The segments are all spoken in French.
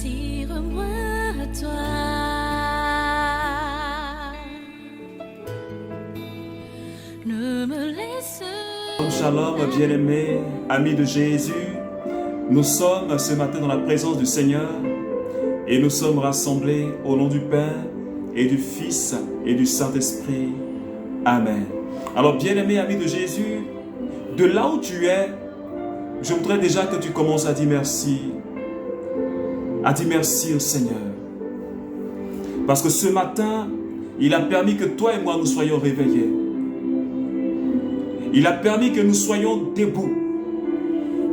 Tire-moi à toi. Ne me laisse. Shalom, bien-aimés, amis de Jésus. Nous sommes ce matin dans la présence du Seigneur et nous sommes rassemblés au nom du Père et du Fils et du Saint-Esprit. Amen. Alors, bien-aimés, amis de Jésus, de là où tu es, je voudrais déjà que tu commences à dire merci. À dire merci au Seigneur. Parce que ce matin, il a permis que toi et moi nous soyons réveillés. Il a permis que nous soyons debout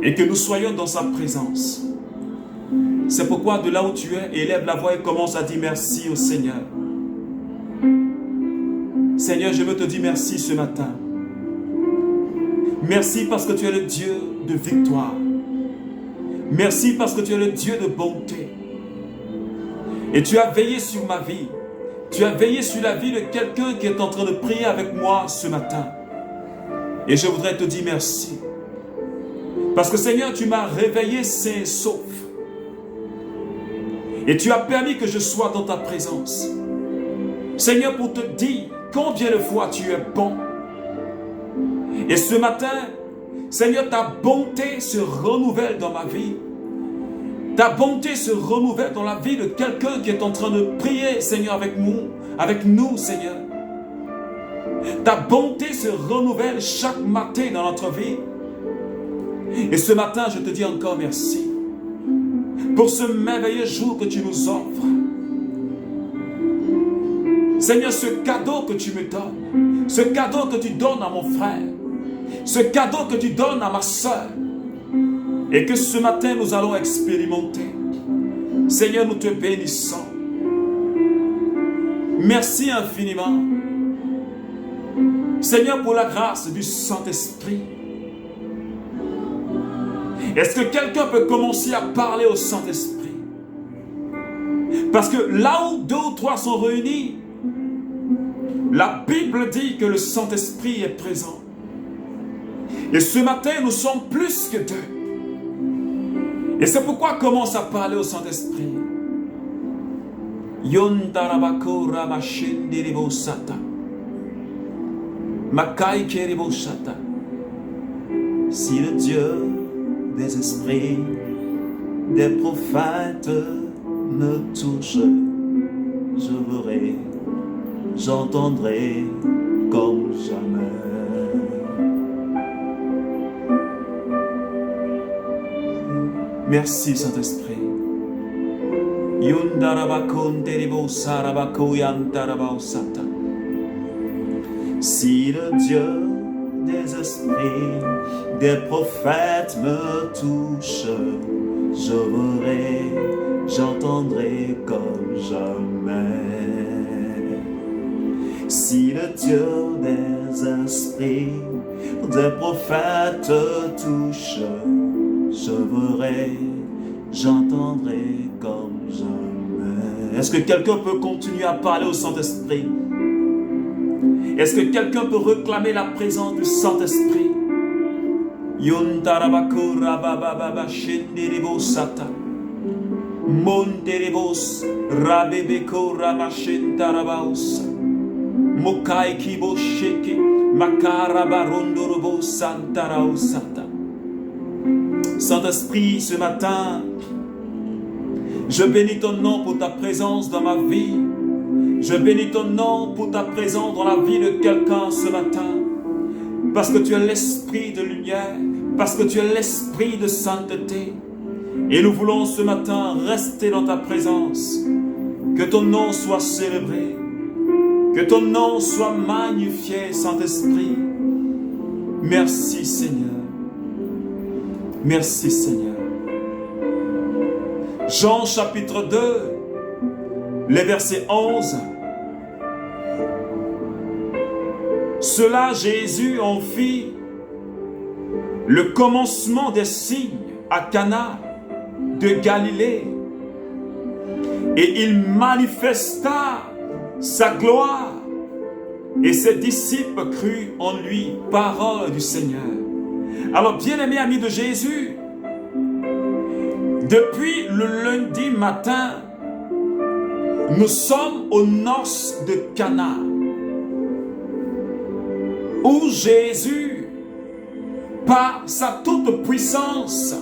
et que nous soyons dans sa présence. C'est pourquoi de là où tu es, élève la voix et commence à dire merci au Seigneur. Seigneur, je veux te dire merci ce matin. Merci parce que tu es le Dieu de victoire. Merci parce que tu es le Dieu de bonté. Et tu as veillé sur ma vie. Tu as veillé sur la vie de quelqu'un qui est en train de prier avec moi ce matin. Et je voudrais te dire merci. Parce que Seigneur, tu m'as réveillé sain et sauf. Et tu as permis que je sois dans ta présence. Seigneur, pour te dire combien de fois tu es bon. Et ce matin, Seigneur, ta bonté se renouvelle dans ma vie. Ta bonté se renouvelle dans la vie de quelqu'un qui est en train de prier, Seigneur, avec nous, Seigneur. Ta bonté se renouvelle chaque matin dans notre vie. Et ce matin, je te dis encore merci pour ce merveilleux jour que tu nous offres. Seigneur, ce cadeau que tu me donnes, ce cadeau que tu donnes à mon frère, ce cadeau que tu donnes à ma soeur, et que ce matin nous allons expérimenter. Seigneur, nous te bénissons. Merci infiniment. Seigneur, pour la grâce du Saint-Esprit. Est-ce que quelqu'un peut commencer à parler au Saint-Esprit? Parce que là où 2 ou 3 sont réunis, la Bible dit que le Saint-Esprit est présent. Et ce matin, nous sommes plus que 2. Et c'est pourquoi commence à parler au Saint-Esprit. Yontarabako Ramashindiribosata. Makai Keribosata. Si le Dieu des esprits, des prophètes me touche, je verrai, j'entendrai comme jamais. Merci Saint-Esprit. Si le Dieu des esprits, des prophètes me touche, je verrai, j'entendrai comme jamais. Si le Dieu des esprits, des prophètes touche, je verrai, j'entendrai comme jamais. Est-ce que quelqu'un peut continuer à parler au Saint-Esprit? Est-ce que quelqu'un peut réclamer la présence du Saint-Esprit? Yontarabako rabababa shendiribosata. Monderibos rabebeko ramashentarabausa. Mokai kibo sheke makarabarondorobo santarausata. Saint-Esprit, ce matin, je bénis ton nom pour ta présence dans ma vie. Je bénis ton nom pour ta présence dans la vie de quelqu'un ce matin. Parce que tu es l'esprit de lumière, parce que tu es l'esprit de sainteté. Et nous voulons ce matin rester dans ta présence. Que ton nom soit célébré. Que ton nom soit magnifié, Saint-Esprit. Merci Seigneur. Merci Seigneur. Jean chapitre 2, les versets 11. Cela Jésus en fit le commencement des signes à Cana de Galilée. Et il manifesta sa gloire. Et ses disciples crurent en lui, parole du Seigneur. Alors, bien-aimés amis de Jésus, Depuis le lundi matin, nous sommes aux noces de Cana, où Jésus, par sa toute puissance,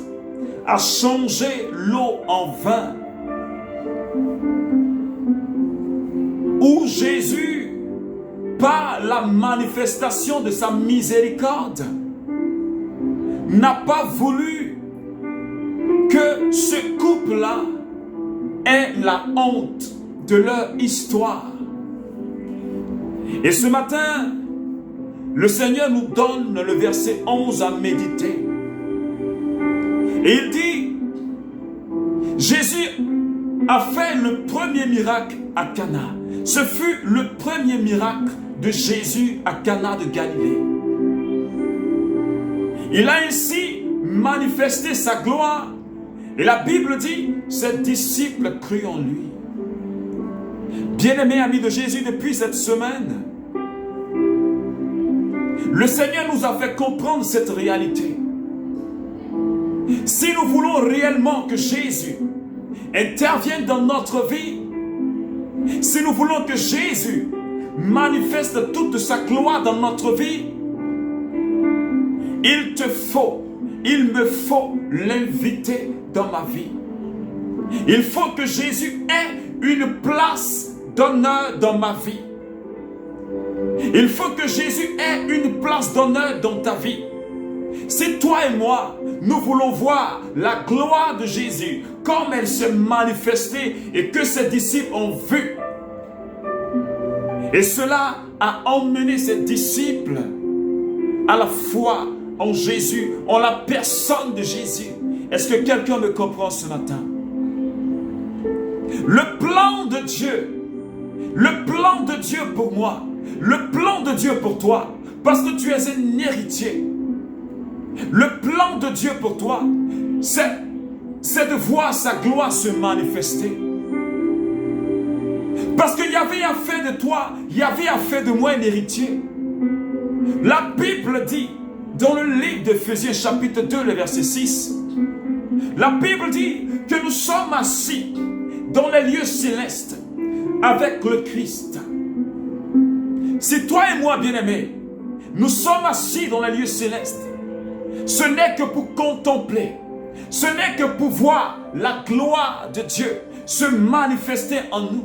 a changé l'eau en vin. Où Jésus, par la manifestation de sa miséricorde, n'a pas voulu que ce couple-là ait la honte de leur histoire. Et ce matin, le Seigneur nous donne le verset 11 à méditer. Et il dit, Jésus a fait le premier miracle à Cana. Ce fut le premier miracle de Jésus à Cana de Galilée. Il a ainsi manifesté sa gloire. Et la Bible dit, ses disciples crurent en lui. Bien-aimés amis de Jésus, depuis cette semaine, le Seigneur nous a fait comprendre cette réalité. Si nous voulons réellement que Jésus intervienne dans notre vie, si nous voulons que Jésus manifeste toute sa gloire dans notre vie, il me faut l'inviter dans ma vie. Il faut que Jésus ait une place d'honneur dans ma vie. Il faut que Jésus ait une place d'honneur dans ta vie. Si toi et moi, nous voulons voir la gloire de Jésus comme elle s'est manifestée et que ses disciples ont vu, et cela a emmené ses disciples à la foi en Jésus, en la personne de Jésus. Est-ce que quelqu'un me comprend ce matin? Le plan de Dieu pour moi, le plan de Dieu pour toi, parce que tu es un héritier. Le plan de Dieu pour toi, c'est de voir sa gloire se manifester. Parce qu'il y avait à faire de toi, il y avait à faire de moi un héritier. La Bible dit, dans le livre d'Éphésiens chapitre 2, le verset 6, la Bible dit que nous sommes assis dans les lieux célestes avec le Christ. Si toi et moi, bien-aimés, nous sommes assis dans les lieux célestes, ce n'est que pour contempler, ce n'est que pour voir la gloire de Dieu se manifester en nous.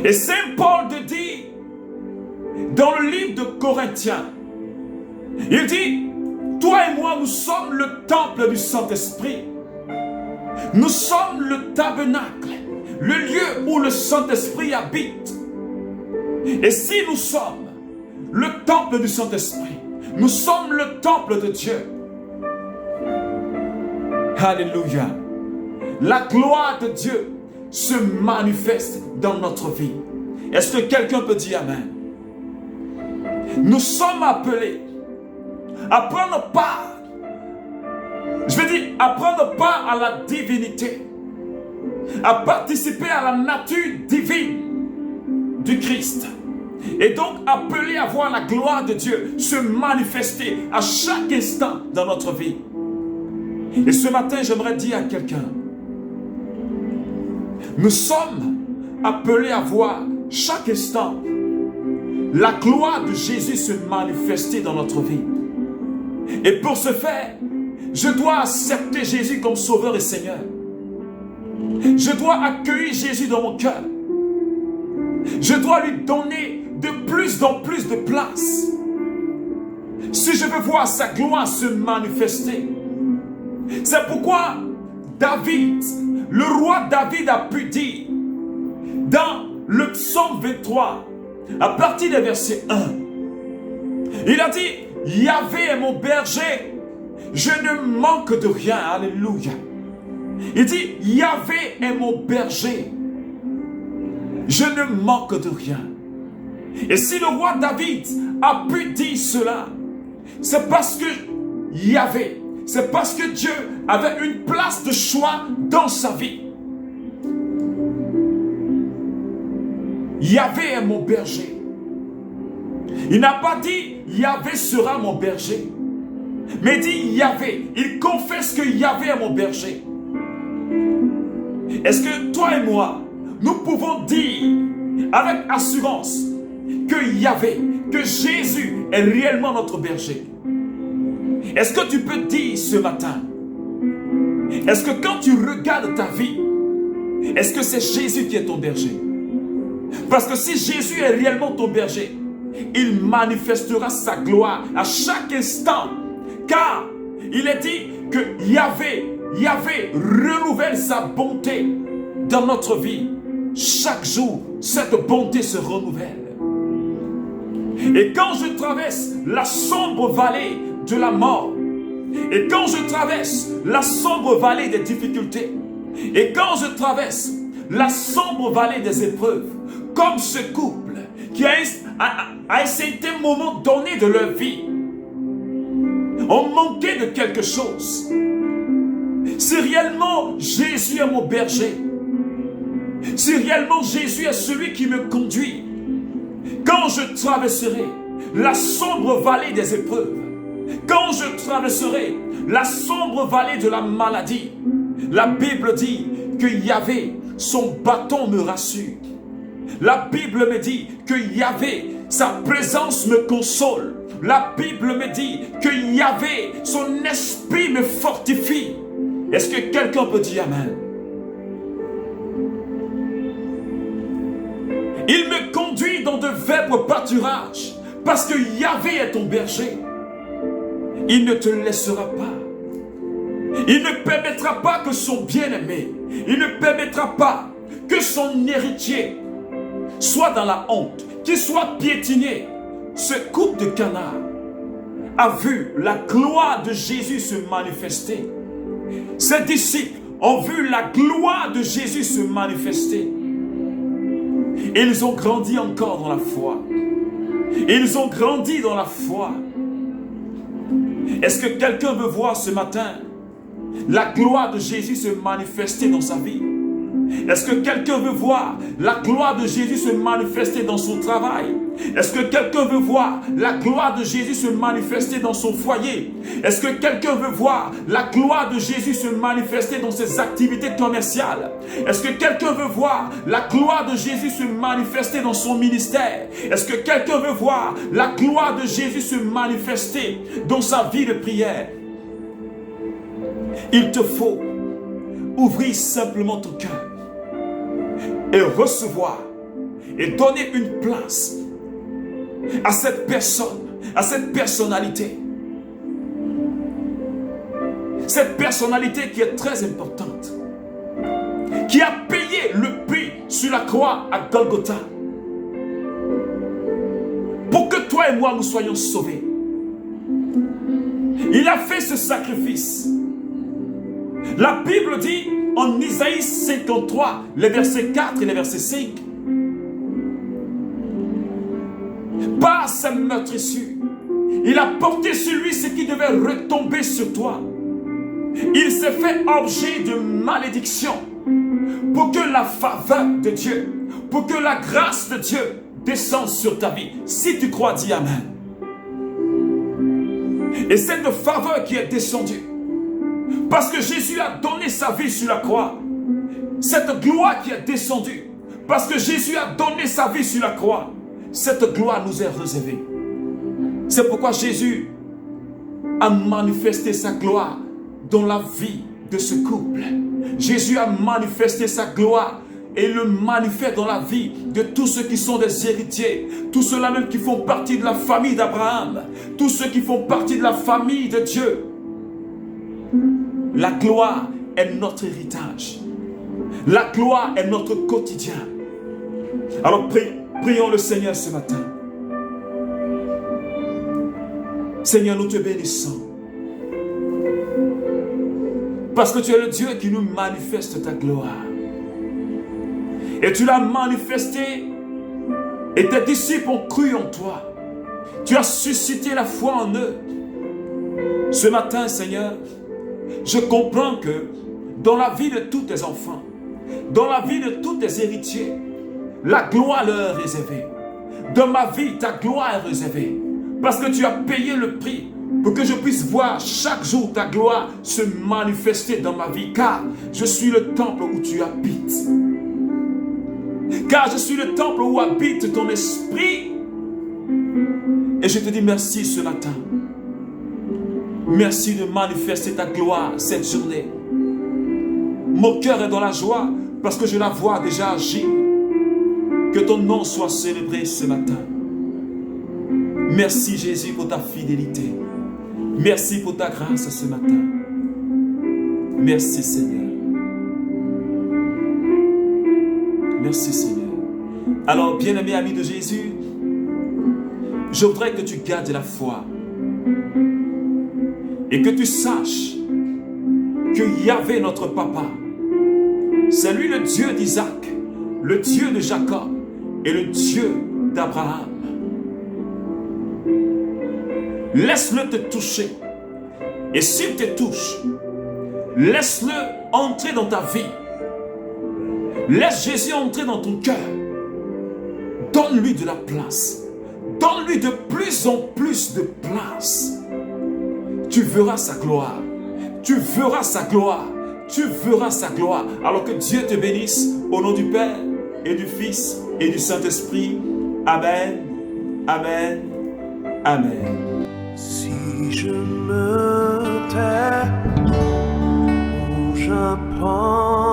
Et Saint Paul te dit, dans le livre de Corinthiens, il dit, toi et moi, nous sommes le temple du Saint-Esprit. Nous sommes le tabernacle, le lieu où le Saint-Esprit habite. Et si nous sommes le temple du Saint-Esprit, nous sommes le temple de Dieu. Alléluia. La gloire de Dieu se manifeste dans notre vie. Est-ce que quelqu'un peut dire Amen? Nous sommes appelés à prendre part, à prendre part à la divinité, à participer à la nature divine du Christ. Et donc appelés à voir la gloire de Dieu se manifester à chaque instant dans notre vie. Et ce matin, j'aimerais dire à quelqu'un, nous sommes appelés à voir chaque instant la gloire de Jésus se manifester dans notre vie. Et pour ce faire, je dois accepter Jésus comme Sauveur et Seigneur. Je dois accueillir Jésus dans mon cœur. Je dois lui donner de plus en plus de place. Si je veux voir sa gloire se manifester. C'est pourquoi David, le roi David a pu dire dans le psaume 23, à partir du verset 1, il a dit, Yahvé est mon berger, je ne manque de rien. Alléluia. Il dit, Yahvé est mon berger, je ne manque de rien. Et si le roi David a pu dire cela, c'est parce que Yahvé, c'est parce que Dieu avait une place de choix dans sa vie. Yahvé est mon berger. Il n'a pas dit Yahvé sera mon berger. mais dit Yahvé. Il confesse que Yahvé est mon berger. Est-ce que toi et moi, nous pouvons dire avec assurance que Yahvé, que Jésus est réellement notre berger? Est-ce que tu peux dire ce matin? Est-ce que quand tu regardes ta vie, est-ce que c'est Jésus qui est ton berger? Parce que si Jésus est réellement ton berger, il manifestera sa gloire à chaque instant. Car il est dit que Yahvé renouvelle sa bonté dans notre vie. Chaque jour, cette bonté se renouvelle. Et quand je traverse la sombre vallée de la mort, et quand je traverse la sombre vallée des difficultés, et quand je traverse la sombre vallée des épreuves, comme ce couple qui à un certain moment donné de leur vie ont manqué de quelque chose, si réellement Jésus est mon berger, si réellement Jésus est celui qui me conduit, quand je traverserai la sombre vallée des épreuves, quand je traverserai la sombre vallée de la maladie, la Bible dit que Yahvé, son bâton me rassure. La Bible me dit que Yahvé, sa présence me console. La Bible me dit que Yahvé, son esprit me fortifie. Est-ce que quelqu'un peut dire Amen? Il me conduit dans de verts pâturages parce que Yahvé est ton berger. Il ne te laissera pas. Il ne permettra pas que son bien-aimé, il ne permettra pas que son héritier soit dans la honte, qu'il soit piétiné. Ce couple de Cana a vu la gloire de Jésus se manifester. Ses disciples ont vu la gloire de Jésus se manifester. Ils ont grandi encore dans la foi. Ils ont grandi dans la foi. Est-ce que quelqu'un veut voir ce matin la gloire de Jésus se manifester dans sa vie? Est-ce que quelqu'un veut voir la gloire de Jésus se manifester dans son travail? Est-ce que quelqu'un veut voir la gloire de Jésus se manifester dans son foyer? Est-ce que quelqu'un veut voir la gloire de Jésus se manifester dans ses activités commerciales? Est-ce que quelqu'un veut voir la gloire de Jésus se manifester dans son ministère? Est-ce que quelqu'un veut voir la gloire de Jésus se manifester dans sa vie de prière? Il te faut ouvrir simplement ton cœur et recevoir et donner une place à cette personne, à cette personnalité. Cette personnalité qui est très importante, qui a payé le prix sur la croix à Golgotha pour que toi et moi nous soyons sauvés. Il a fait ce sacrifice. La Bible dit en Isaïe 53, les versets 4 et les versets 5, par sa meurtrissure, il a porté sur lui ce qui devait retomber sur toi. Il s'est fait objet de malédiction pour que la faveur de Dieu, pour que la grâce de Dieu descende sur ta vie. Si tu crois, dis Amen. Et cette faveur qui est descendue, parce que Jésus a donné sa vie sur la croix, cette gloire qui est descendue, parce que Jésus a donné sa vie sur la croix, cette gloire nous est réservée. C'est pourquoi Jésus a manifesté sa gloire dans la vie de ce couple. Jésus a manifesté sa gloire et le manifeste dans la vie de tous ceux qui sont des héritiers, tous ceux-là même qui font partie de la famille d'Abraham, tous ceux qui font partie de la famille de Dieu. La gloire est notre héritage. La gloire est notre quotidien. Alors prions le Seigneur ce matin. Seigneur, nous te bénissons. Parce que tu es le Dieu qui nous manifeste ta gloire. Et tu l'as manifesté et tes disciples ont cru en toi. Tu as suscité la foi en eux. Ce matin, Seigneur, je comprends que dans la vie de tous tes enfants, dans la vie de tous tes héritiers, la gloire leur est réservée. Dans ma vie, ta gloire est réservée. Parce que tu as payé le prix pour que je puisse voir chaque jour ta gloire se manifester dans ma vie, car je suis le temple où tu habites. Car je suis le temple où habite ton esprit. Et je te dis merci ce matin. Merci de manifester ta gloire cette journée. Mon cœur est dans la joie parce que je la vois déjà agir. Que ton nom soit célébré ce matin. Merci Jésus pour ta fidélité. Merci pour ta grâce ce matin. Merci Seigneur. Merci Seigneur. Alors, bien-aimé ami de Jésus, je voudrais que tu gardes la foi et que tu saches que Yahvé, notre papa, c'est lui le Dieu d'Isaac, le Dieu de Jacob et le Dieu d'Abraham. Laisse-le te toucher. Et s'il te touche, laisse-le entrer dans ta vie. Laisse Jésus entrer dans ton cœur. Donne-lui de la place. Donne-lui de plus en plus de place. Tu verras sa gloire. Tu verras sa gloire. Tu verras sa gloire. Alors que Dieu te bénisse au nom du Père et du Fils et du Saint-Esprit. Amen. Amen. Amen. Si je me tais, où j'apprendrai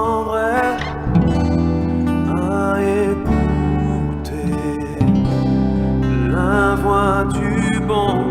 à écouter la voix du bon